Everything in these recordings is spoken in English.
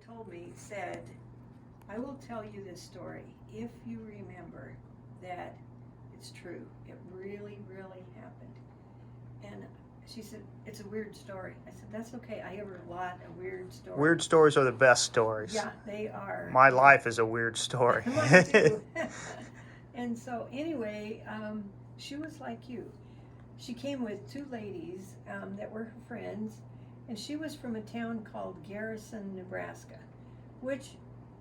told me said, I will tell you this story if you remember that it's true. It really, really happened. And she said, it's a weird story. I said, that's okay. I have a lot of weird stories. Weird stories are the best stories. Yeah, they are. My life is a weird story. Mine too. And so anyway, she was like you. She came with two ladies that were her friends, and she was from a town called Garrison, Nebraska, which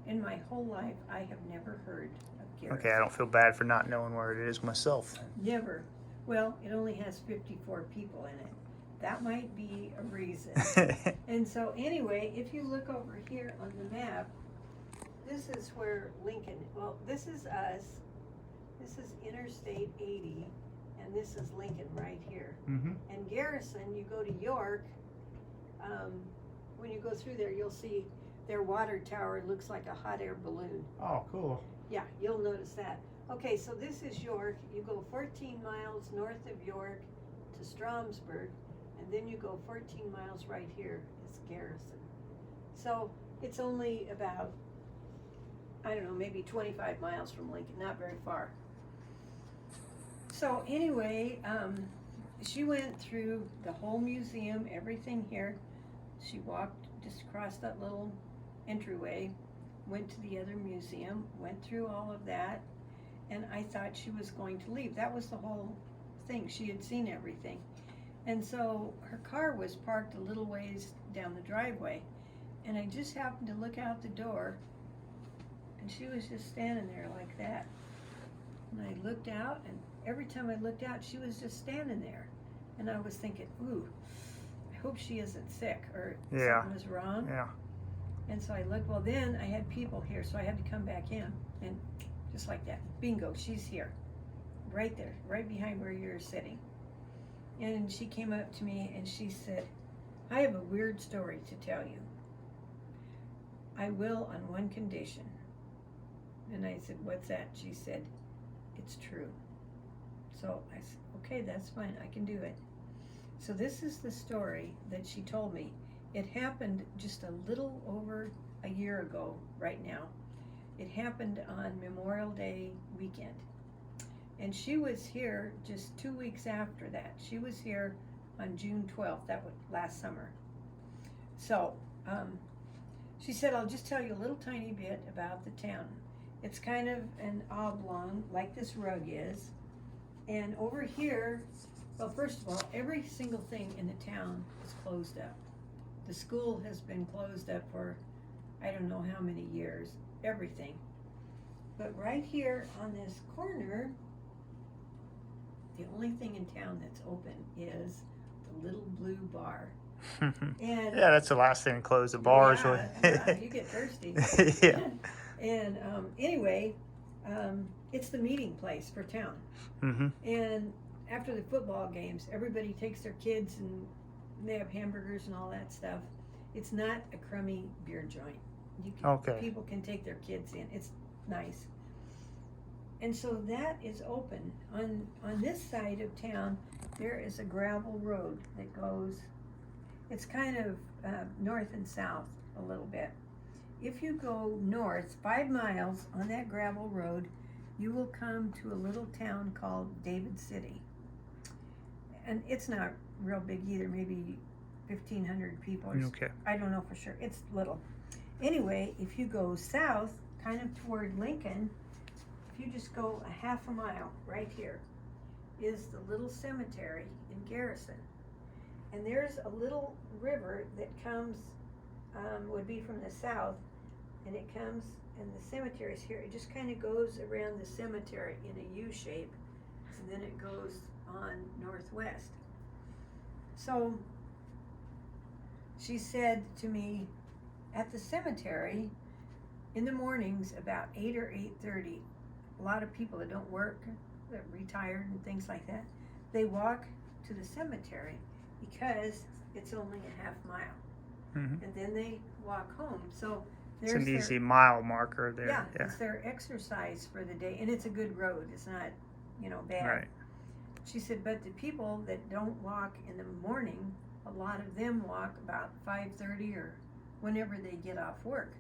in my whole life I have never heard of Garrison. Okay, I don't feel bad for not knowing where it is myself. Never. Well, it only has 54 people in it. That might be a reason. And so anyway, if you look over here on the map, this is where Lincoln, well, this is us. This is Interstate 80, and this is Lincoln right here. Mm-hmm. And Garrison, you go to York, when you go through there, you'll see their water tower looks like a hot air balloon. Oh, cool. Yeah, you'll notice that. Okay, so this is York. You go 14 miles north of York to Stromsburg, and then you go 14 miles right here. It's Garrison. So it's only about, I don't know, maybe 25 miles from Lincoln, not very far. So anyway, she went through the whole museum, everything here. She walked just across that little entryway, went to the other museum, went through all of that, and I thought she was going to leave. That was the whole thing. She had seen everything. And so her car was parked a little ways down the driveway, and I just happened to look out the door, and she was just standing there like that. And I looked out, and every time I looked out, she was just standing there. And I was thinking, ooh, I hope she isn't sick or something was wrong. Yeah. And so I looked, well then I had people here, so I had to come back in. And just like that, bingo, she's here. Right there, right behind where you're sitting. And she came up to me and she said, I have a weird story to tell you. I will on one condition. And I said, what's that? She said, it's true. So I said, okay, that's fine, I can do it. So this is the story that she told me. It happened just a little over a year ago right now. It happened on Memorial Day weekend. And she was here just 2 weeks after that. She was here on June 12th, that was last summer. So she said, I'll just tell you a little tiny bit about the town. It's kind of an oblong, like this rug is. And over here, well, first of all, every single thing in the town is closed up. The school has been closed up for I don't know how many years, everything. But right here on this corner, the only thing in town that's open is the Little Blue Bar. And yeah, that's the last thing to close, the bars. Yeah, you get thirsty. Yeah. And anyway, it's the meeting place for town. Mm-hmm. And after the football games, everybody takes their kids and they have hamburgers and all that stuff. It's not a crummy beer joint. People can take their kids in. It's nice. And so that is open. On this side of town, there is a gravel road that goes, it's kind of north and south a little bit. If you go north 5 miles on that gravel road, you will come to a little town called David City. And it's not real big either, maybe 1,500 people. Okay. I don't know for sure. It's little. Anyway, if you go south, kind of toward Lincoln, if you just go a half a mile right here, is the little cemetery in Garrison. And there's a little river that comes, would be from the south, and it comes, and the cemetery's here. It just kind of goes around the cemetery in a U shape, and then it goes on northwest. So she said to me, at the cemetery, in the mornings about 8 or 8:30, a lot of people that don't work, that are retired and things like that, they walk to the cemetery because it's only a half mile. Mm-hmm. And then they walk home. So it's an easy mile marker there. Yeah, it's their exercise for the day, and it's a good road. It's not, bad. Right. She said, but the people that don't walk in the morning, a lot of them walk about 5:30 or whenever they get off work.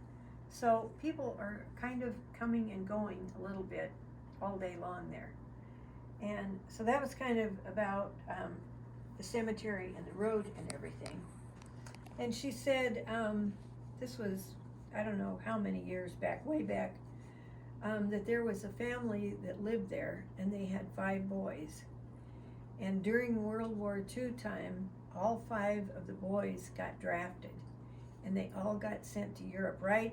So people are kind of coming and going a little bit all day long there. And so that was kind of about the cemetery and the road and everything. And she said, this was, I don't know how many years back, way back, that there was a family that lived there and they had 5 boys. And during World War II time, all 5 of the boys got drafted and they all got sent to Europe, right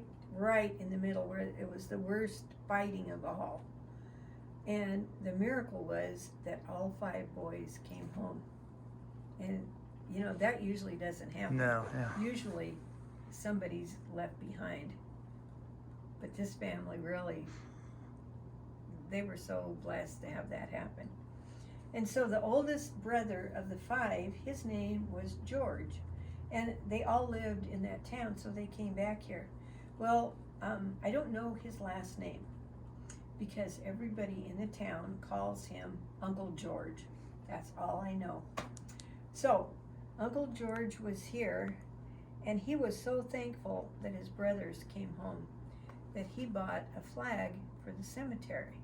in the middle where it was the worst fighting of all. And the miracle was that all 5 boys came home. And you know, that usually doesn't happen. No, yeah. Usually somebody's left behind. But this family really, they were so blessed to have that happen. And so the oldest brother of the 5, his name was George. And they all lived in that town, so they came back here. Well, I don't know his last name because everybody in the town calls him Uncle George. That's all I know. So Uncle George was here, and he was so thankful that his brothers came home that he bought a flag for the cemetery.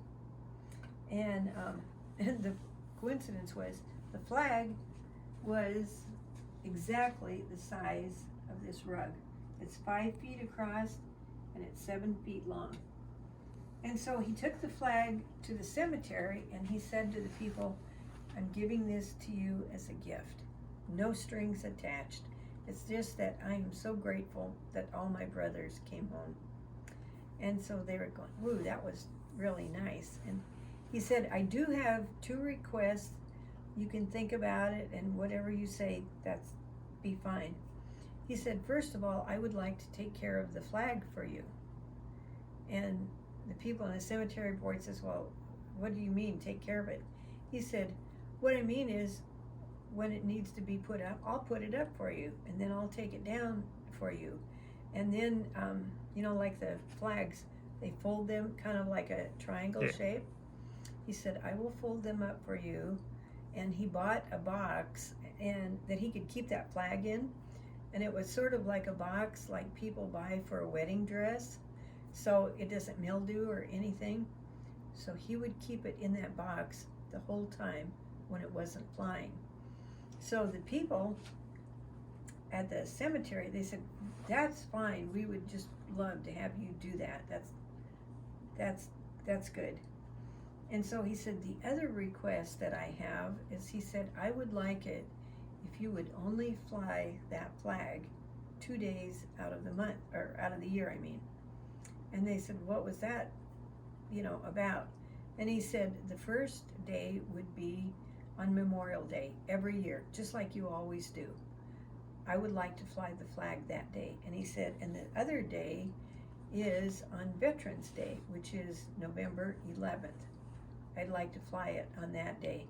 And the coincidence was the flag was exactly the size of this rug. It's 5 feet across and it's 7 feet long. And so he took the flag to the cemetery and he said to the people, I'm giving this to you as a gift. No strings attached. It's just that I am so grateful that all my brothers came home. And so they were going, woo, that was really nice. And he said, I do have 2 requests. You can think about it, and whatever you say, that's be fine. He said, first of all, I would like to take care of the flag for you. And the people on the cemetery board says, well, what do you mean, take care of it? He said, what I mean is, when it needs to be put up, I'll put it up for you, and then I'll take it down for you. And then, you know, like the flags, they fold them kind of like a triangle shape. He said, I will fold them up for you. And he bought a box and that he could keep that flag in. And it was sort of like a box like people buy for a wedding dress, so it doesn't mildew or anything. So he would keep it in that box the whole time when it wasn't flying. So the people at the cemetery, they said, that's fine, we would just love to have you do that. That's good. And so he said, the other request that I have is, he said, I would like it if you would only fly that flag 2 days out of the month, or out of the year, I mean. And they said, what was that, you know, about? And he said, the first day would be on Memorial Day every year, just like you always do. I would like to fly the flag that day. And he said, and the other day is on Veterans Day, which is November 11th. I'd like to fly it on that day.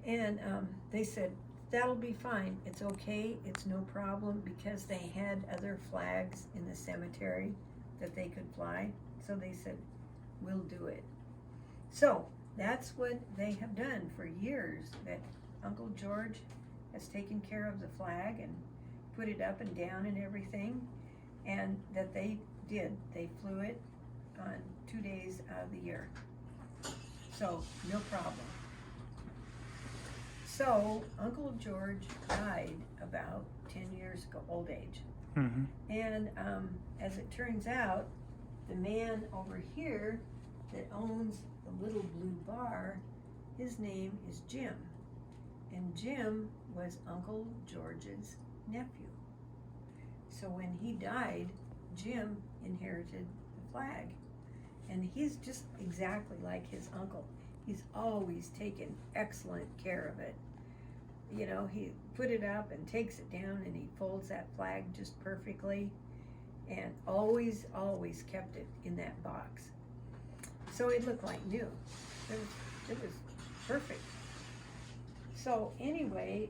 And they said, that'll be fine. It's okay. It's no problem, because they had other flags in the cemetery that they could fly. So they said, we'll do it. So that's what they have done for years, that Uncle George has taken care of the flag and put it up and down and everything. And that they did. They flew it on 2 days out of the year. So, no problem. So, Uncle George died about 10 years ago, old age. Mm-hmm. And as it turns out, the man over here that owns the little blue bar, his name is Jim. And Jim was Uncle George's nephew. So when he died, Jim inherited the flag. And he's just exactly like his uncle. He's always taken excellent care of it. You know, he put it up and takes it down, and he folds that flag just perfectly, and always kept it in that box. So it looked like new. It was perfect. So anyway,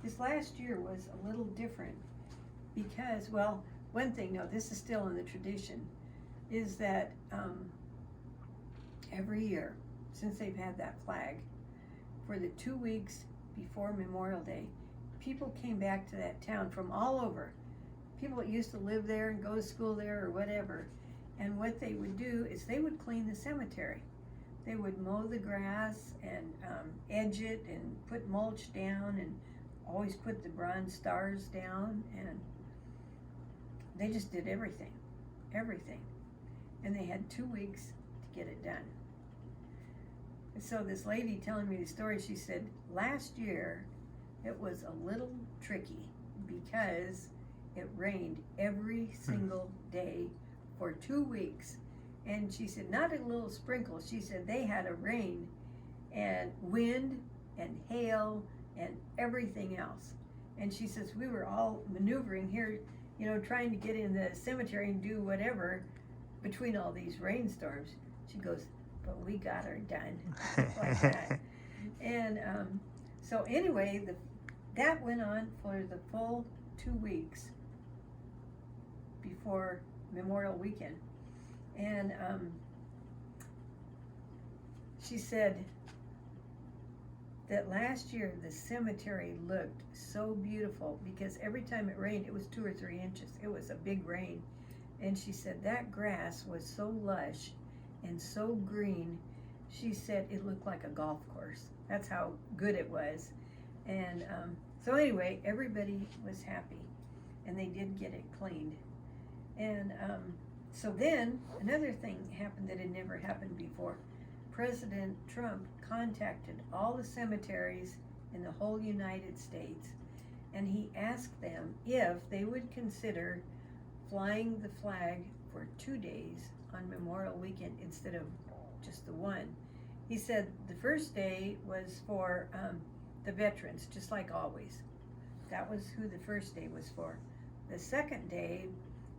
this last year was a little different because, well, one thing, no, this is still in the tradition, is that every year since they've had that flag, for the 2 weeks before Memorial Day, people came back to that town from all over. People that used to live there and go to school there or whatever. And what they would do is they would clean the cemetery. They would mow the grass and edge it and put mulch down and always put the bronze stars down, and they just did everything. And they had 2 weeks to get it done. And so this lady telling me the story, she said last year it was a little tricky because it rained every single day for 2 weeks. And she said, not a little sprinkle. She said they had a rain and wind and hail and everything else. And she says, we were all maneuvering here, you know, trying to get in the cemetery and do whatever between all these rainstorms. She goes, but we got her done. Like that. And so anyway, that went on for the full 2 weeks before Memorial Weekend. And she said that last year the cemetery looked so beautiful because every time it rained, it was 2 or 3 inches. It was a big rain. And she said that grass was so lush and so green. She said it looked like a golf course. That's how good it was. And so anyway, everybody was happy, and they did get it cleaned. And so then another thing happened that had never happened before. President Trump contacted all the cemeteries in the whole United States, and he asked them if they would consider flying the flag for 2 days on Memorial Weekend instead of just the one. He said the first day was for the veterans, just like always. That was who the first day was for. The second day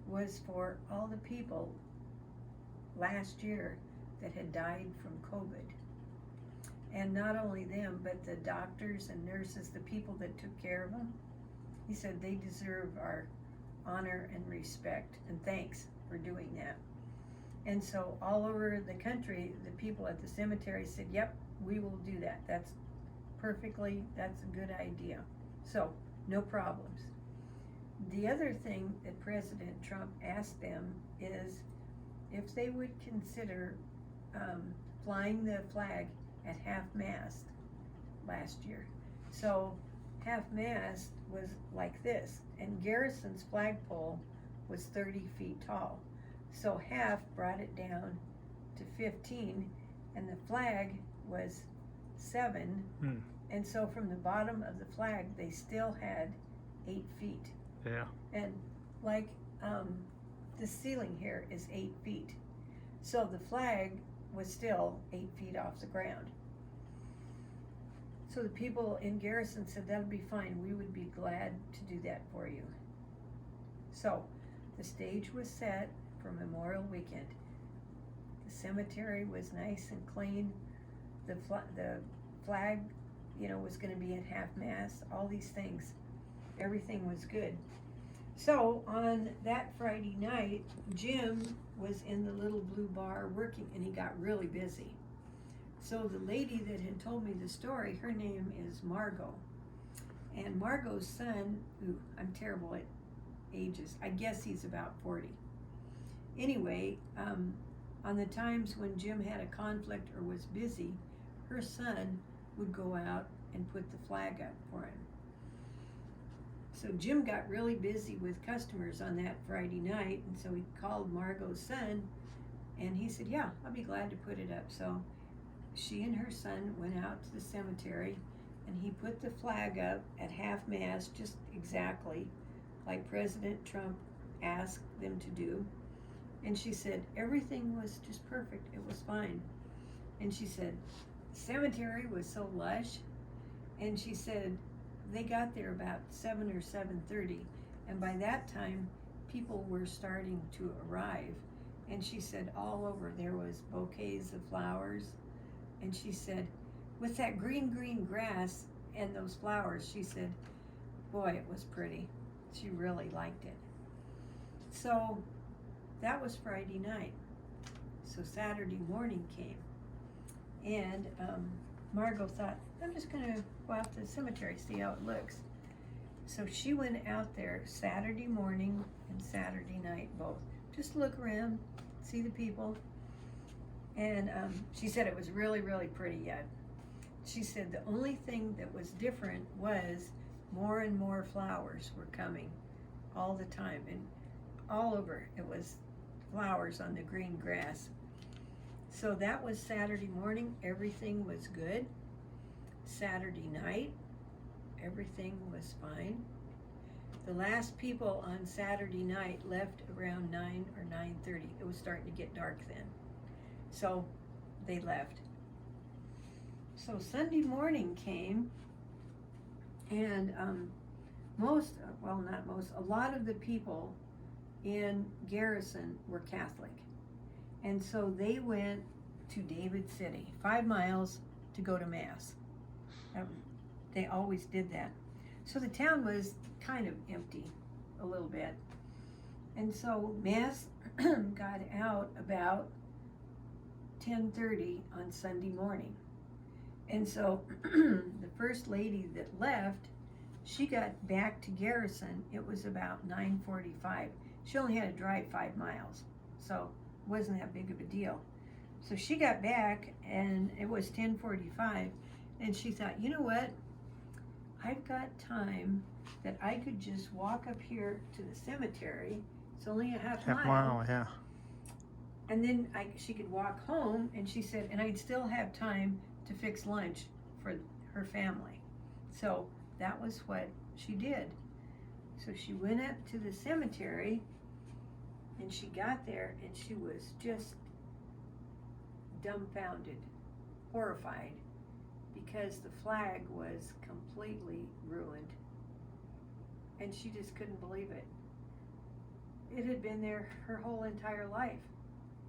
was for all the people last year that had died from COVID. And not only them, but the doctors and nurses, the people that took care of them. He said they deserve our honor and respect and thanks for doing that. And so all over the country, the people at the cemetery said, yep, we will do that. That's a good idea. So no problems. The other thing that President Trump asked them is if they would consider flying the flag at half-mast last year. So half-mast was like this, and Garrison's flagpole was 30 feet tall. So half brought it down to 15, and the flag was 7. And so from the bottom of the flag, they still had 8 feet. Yeah. And like the ceiling here is 8 feet. So the flag was still 8 feet off the ground. So the people in Garrison said, that'll be fine. We would be glad to do that for you. So the stage was set for Memorial Weekend. The cemetery was nice and clean. The flag, you know, was going to be at half-mast. All these things. Everything was good. So on that Friday night, Jim was in the little blue bar working, and he got really busy. So the lady that had told me the story, her name is Margot. And Margot's son, I'm terrible at ages. I guess he's about 40. Anyway, on the times when Jim had a conflict or was busy, her son would go out and put the flag up for him. So Jim got really busy with customers on that Friday night, and so he called Margot's son, and he said, yeah, I'll be glad to put it up. So she and her son went out to the cemetery, and he put the flag up at half-mast, just exactly like President Trump asked them to do. And she said, everything was just perfect. It was fine. And she said, the cemetery was so lush. And she said, they got there about 7 or 7:30. And by that time, people were starting to arrive. And she said, all over there was bouquets of flowers. And she said, with that green grass and those flowers, she said, boy, it was pretty. She really liked it. So that was Friday night. So Saturday morning came, and Margot thought, I'm just going to go out to the cemetery, see how it looks. So she went out there Saturday morning and Saturday night both. Just look around, see the people. And she said it was really, really pretty yet. She said the only thing that was different was more and more flowers were coming all the time. And all over it was flowers on the green grass. So that was Saturday morning. Everything was good. Saturday night, everything was fine. The last people on Saturday night left around 9 or 9:30. It was starting to get dark then. So they left. So Sunday morning came, and a lot of the people in Garrison were Catholic. And so they went to David City, 5 miles to go to Mass. They always did that. So the town was kind of empty a little bit. And so Mass got out about 10:30 on Sunday morning. And so the first lady that left, she got back to Garrison. It was about 9:45. She only had to drive 5 miles, so it wasn't that big of a deal. So she got back, and it was 10:45, and she thought, you know what? I've got time that I could just walk up here to the cemetery. It's only a half mile. Yeah. And then she could walk home, and she said, and I'd still have time to fix lunch for her family. So that was what she did. So she went up to the cemetery, and she got there, and she was just dumbfounded, horrified, because the flag was completely ruined. And she just couldn't believe it. It had been there her whole entire life.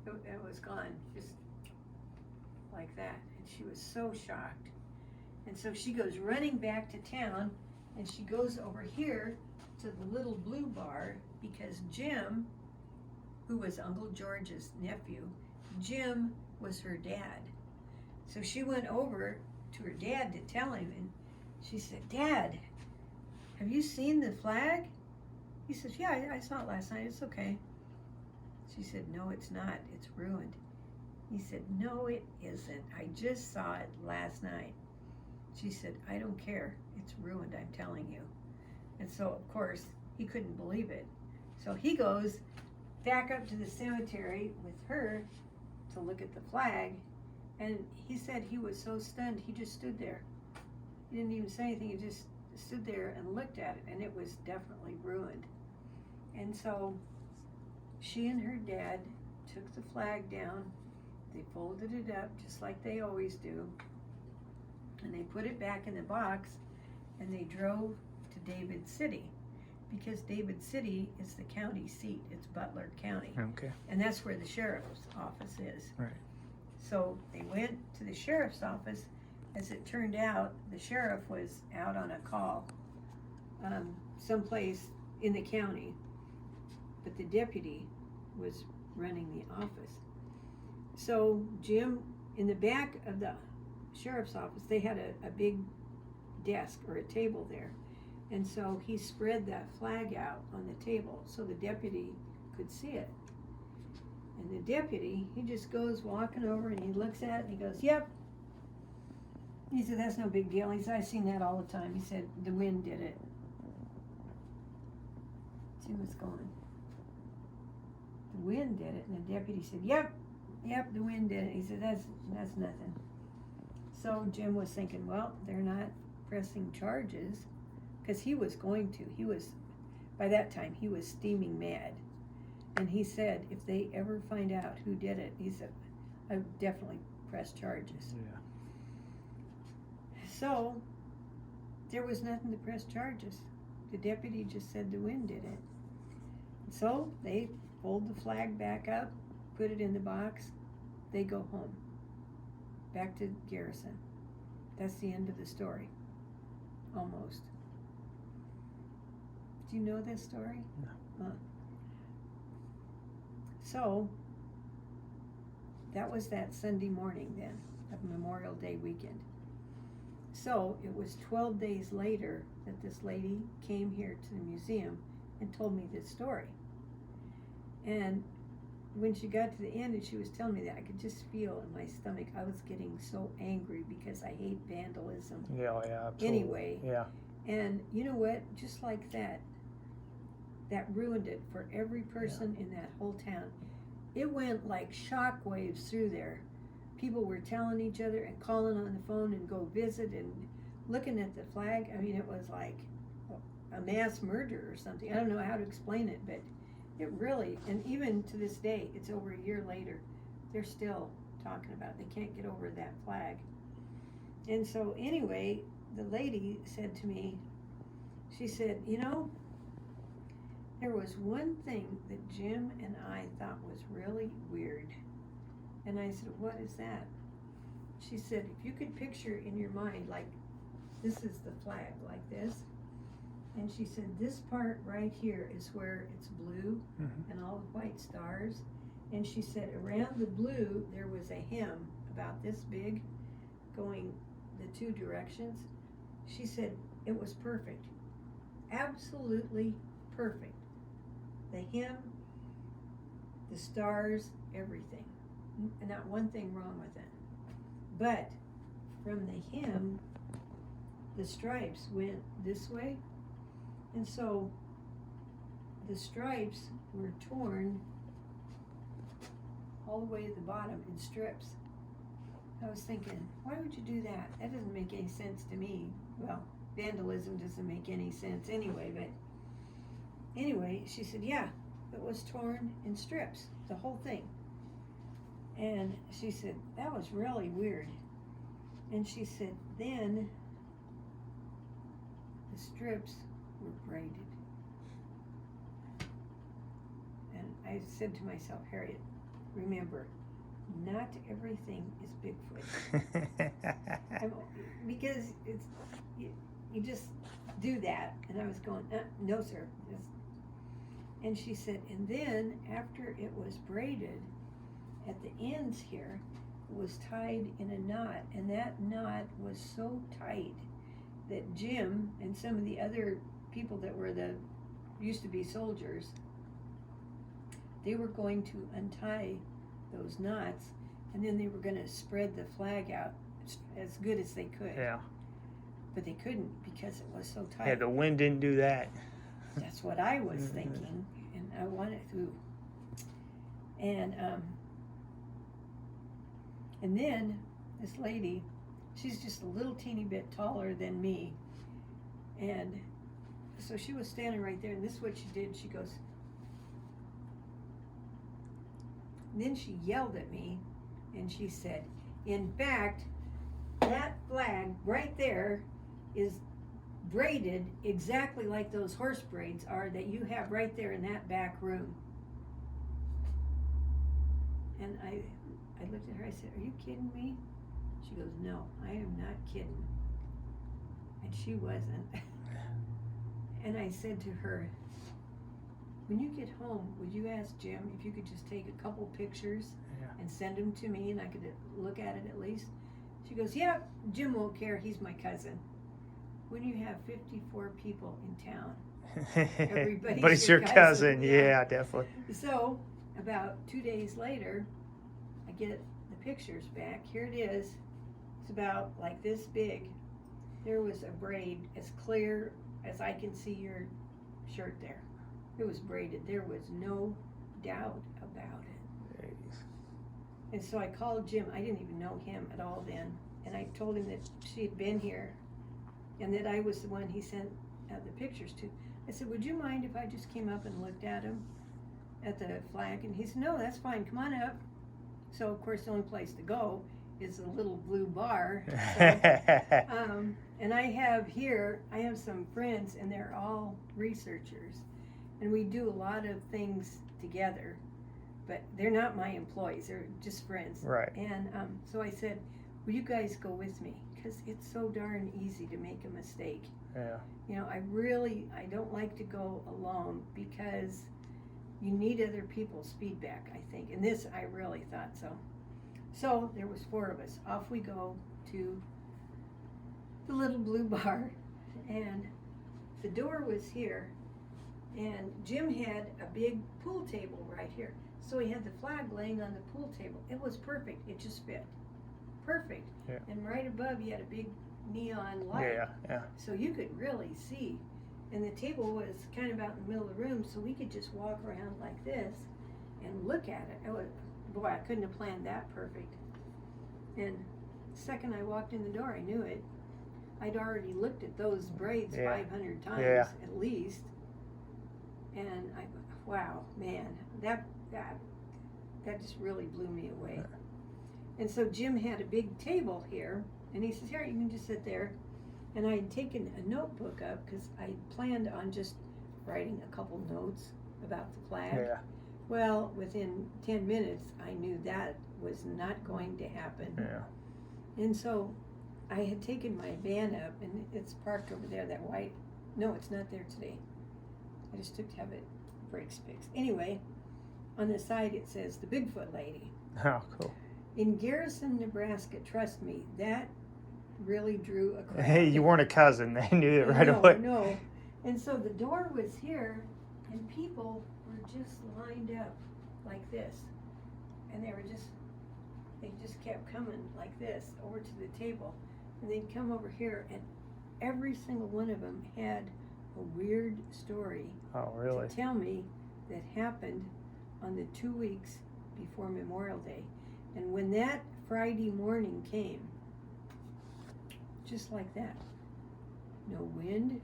It was gone, just like that. And she was so shocked. And so she goes running back to town, and she goes over here to the little blue bar, because Jim, who was Uncle George's nephew, Jim was her dad. So she went over to her dad to tell him, and she said, Dad, have you seen the flag? He says, yeah, I saw it last night. It's okay. She said, no, it's not. It's ruined. He said, no, it isn't. I just saw it last night. She said, I don't care. It's ruined, I'm telling you. And so, of course, he couldn't believe it. So he goes back up to the cemetery with her to look at the flag. And he said he was so stunned, he just stood there. He didn't even say anything. He just stood there and looked at it, and it was definitely ruined. And so she and her dad took the flag down. They folded it up just like they always do, and they put it back in the box, and they drove to David City, because David City is the county seat. It's Butler County. Okay. And that's where the sheriff's office is. Right. So they went to the sheriff's office. As it turned out, the sheriff was out on a call someplace in the county, but the deputy was running the office. So Jim, in the back of the sheriff's office, they had a big desk or a table there. And so he spread that flag out on the table so the deputy could see it. And the deputy, he just goes walking over, and he looks at it, and he goes, yep. He said, that's no big deal. He said, I've seen that all the time. He said, the wind did it. See what's going. The wind did it. And the deputy said, yep, the wind did it. He said, that's nothing. So Jim was thinking, well, they're not pressing charges, because he was going to. By that time, he was steaming mad. And he said, if they ever find out who did it, he said, I would definitely press charges. Yeah. So there was nothing to press charges. The deputy just said the wind did it. So they fold the flag back up, put it in the box, they go home, back to Garrison. That's the end of the story, almost. Do you know this story? No. So that was that Sunday morning then, of Memorial Day weekend. so it was 12 days later that this lady came here to the museum and told me this story. And when she got to the end and she was telling me that, I could just feel in my stomach, I was getting so angry because I hate vandalism. Yeah, absolutely. Anyway. Yeah. And you know what? Just like that ruined it for every person in that whole town. It went like shockwaves through there. People were telling each other and calling on the phone and go visit and looking at the flag. I mean, it was like a mass murder or something. I don't know how to explain it, but it really, and even to this day, it's over a year later, they're still talking about it. They can't get over that flag. And so anyway, the lady said to me, she said, you know, there was one thing that Jim and I thought was really weird. And I said, what is that? She said, if you could picture in your mind, like, this is the flag, like this. And she said, this part right here is where it's blue and all the white stars. And she said, around the blue, there was a hem about this big going the two directions. She said, it was perfect. Absolutely perfect. The hem, the stars, everything. Not one thing wrong with it. But from the hem, the stripes went this way. And so the stripes were torn all the way to the bottom in strips. I was thinking, why would you do that? That doesn't make any sense to me. Well, vandalism doesn't make any sense anyway, but anyway, she said, yeah, it was torn in strips, the whole thing. And she said, that was really weird. And she said, then the strips were braided. And I said to myself, Harriet, remember, not everything is Bigfoot. Because it's you just do that. And I was going, no, sir. And she said, and then after it was braided, at the ends here, it was tied in a knot. And that knot was so tight that Jim and some of the other people that were used to be soldiers, they were going to untie those knots, and then they were going to spread the flag out as good as they could. Yeah. But they couldn't because it was so tight. Yeah, the wind didn't do that. That's what I was thinking, and I wanted to. And then this lady, she's just a little teeny bit taller than me, and so she was standing right there, and this is what she did. She goes, and then she yelled at me, and she said, in fact, that flag right there is braided exactly like those horse braids are that you have right there in that back room. And I looked at her, I said, are you kidding me? She goes, no, I am not kidding. And she wasn't. And I said to her, when you get home, would you ask Jim if you could just take a couple pictures and send them to me and I could look at it at least? She goes, yeah, Jim won't care, he's my cousin. When you have 54 people in town, everybody's your cousin. Yeah, definitely. So about 2 days later, I get the pictures back. Here it is. It's about like this big. There was a braid as clear as I can see your shirt there. It was braided. There was no doubt about it. Jeez. And so I called Jim. I didn't even know him at all then. And I told him that she had been here and that I was the one he sent the pictures to. I said, would you mind if I just came up and looked at him, at the flag? And he said, no, that's fine. Come on up. So, of course, the only place to go is the little blue bar. So, and I have some friends, and they're all researchers. And we do a lot of things together. But they're not my employees. They're just friends. Right. And so I said, will you guys go with me? Because it's so darn easy to make a mistake. Yeah. You know, I don't like to go alone because you need other people's feedback, I think. And this, I really thought so. So there was 4 of us. Off we go to the little blue bar, and the door was here, and Jim had a big pool table right here. So he had the flag laying on the pool table. It was perfect. It just fit. Perfect. Yeah. And right above he had a big neon light. Yeah. So you could really see. And the table was kind of out in the middle of the room, so we could just walk around like this and look at it. It was, boy, I couldn't have planned that perfect. And the second I walked in the door, I knew it. I'd already looked at those braids 500 times at least. And I, wow, man, that just really blew me away. And so Jim had a big table here, and he says, here, you can just sit there. And I had taken a notebook up because I planned on just writing a couple notes about the flag. Yeah. Well, within 10 minutes, I knew that was not going to happen. Yeah. And so I had taken my van up, and it's parked over there, that white. No, it's not there today. I just took to have it brakes fixed. Anyway, on the side it says the Bigfoot Lady. Oh, cool. In Garrison, Nebraska, trust me, that really drew a crowd. Hey, you weren't a cousin. They knew it right away. No. And so the door was here, and people were just lined up like this. And they just kept coming like this over to the table. And they'd come over here, and every single one of them had a weird story Oh, really? to tell me that happened on the 2 weeks before Memorial Day. And when that Friday morning came, just like that, no wind,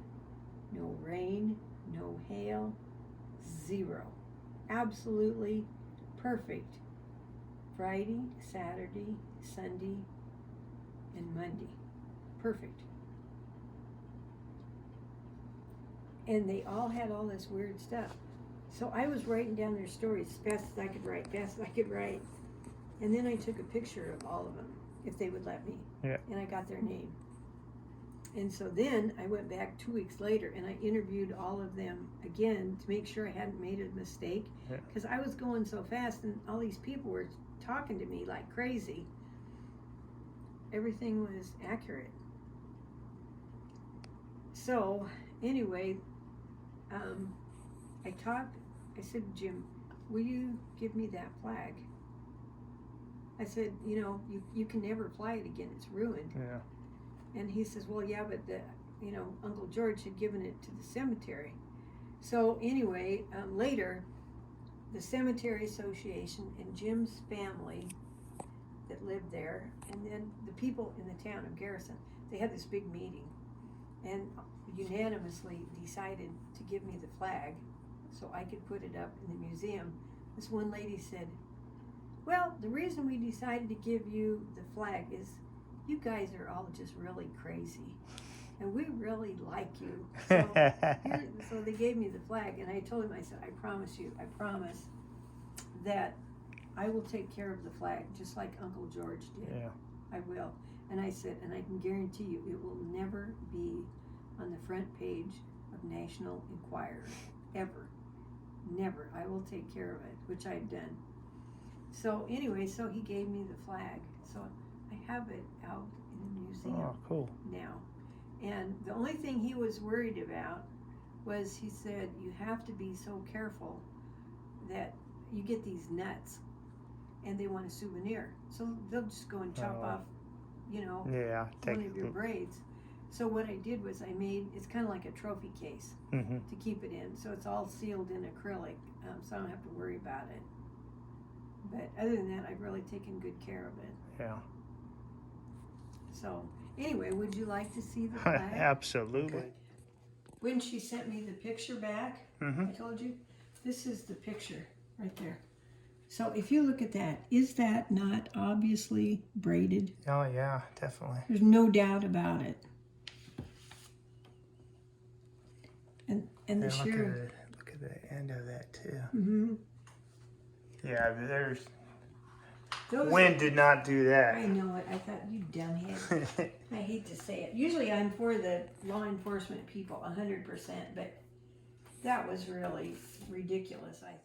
no rain, no hail, zero. Absolutely perfect. Friday, Saturday, Sunday, and Monday. Perfect. And they all had all this weird stuff. So I was writing down their stories as fast as I could write. And then I took a picture of all of them, if they would let me. Yeah. And I got their name. And so then I went back 2 weeks later, and I interviewed all of them again to make sure I hadn't made a mistake. Because I was going so fast, and all these people were talking to me like crazy. Everything was accurate. So anyway, I said, Jim, will you give me that flag? I said, you can never fly it again. It's ruined. Yeah. And he says, well, yeah, but Uncle George had given it to the cemetery. So anyway, later, the Cemetery Association and Jim's family that lived there, and then the people in the town of Garrison, they had this big meeting and unanimously decided to give me the flag so I could put it up in the museum. This one lady said, well, the reason we decided to give you the flag is you guys are all just really crazy, and we really like you. So they gave me the flag, and I told him, I said, I promise that I will take care of the flag, just like Uncle George did. Yeah. I will. And I said, and I can guarantee you, it will never be on the front page of National Enquirer, ever. Never. I will take care of it, which I've done. So anyway, so he gave me the flag. So I have it out in the museum cool. now. And the only thing he was worried about was, he said, you have to be so careful that you get these nuts and they want a souvenir. So they'll just go and chop off, one of your braids. So what I did was I made, it's kind of like a trophy case to keep it in. So it's all sealed in acrylic, so I don't have to worry about it. But other than that, I've really taken good care of it. Yeah. So anyway, would you like to see the flag? Absolutely. Okay. When she sent me the picture back, I told you, this is the picture right there. So if you look at that, is that not obviously braided? Oh yeah, definitely. There's no doubt about it. And the sheer. Look at the end of that too. Yeah, there's. Wind did not do that. I know it. I thought, you dumbhead. I hate to say it. Usually I'm for the law enforcement people 100%, but that was really ridiculous, I think.